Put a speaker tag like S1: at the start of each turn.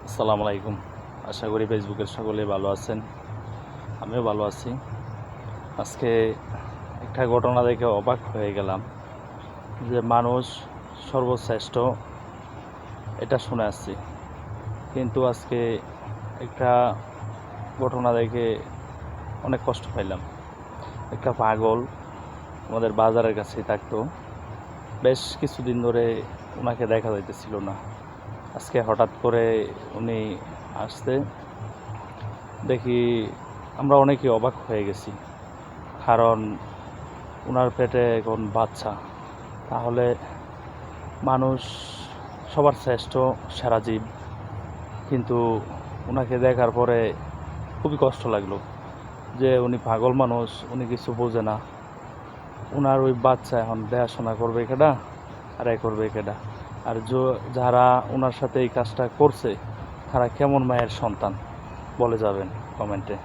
S1: আসসালামু আলাইকুম। আশা করি ফেসবুকের সকলে ভালো আছেন, আমিও ভালো আছি। আজকে একটা ঘটনা দেখে অবাক হয়ে গেলাম যে মানুষ সর্বশ্রেষ্ঠ, এটা শুনে আসছি, কিন্তু আজকে একটা ঘটনা দেখে অনেক কষ্ট পাইলাম। একটা পাগল আমাদের বাজারের কাছেই থাকতো, বেশ কিছুদিন ধরে ওনাকে দেখা যাইতেছিল না। আজকে হঠাৎ করে উনি আসতে দেখি আমরা অনেকে অবাক হয়ে গেছি, কারণ ওনার পেটে এখন বাচ্চা। তাহলে মানুষ সবার শ্রেষ্ঠ, সেরা জীব, কিন্তু ওনাকে দেখার পরে খুবই কষ্ট লাগলো যে উনি পাগল মানুষ, উনি কিছু বোঝে না। ওনার ওই বাচ্চা এখন দেখাশোনা করবে কেডা, আর এ করবে কেডা? আর যারা ওনার সাথে এই কাজটা করছে তারা কেমন মায়ের সন্তান বলে যাবেন কমেন্টে।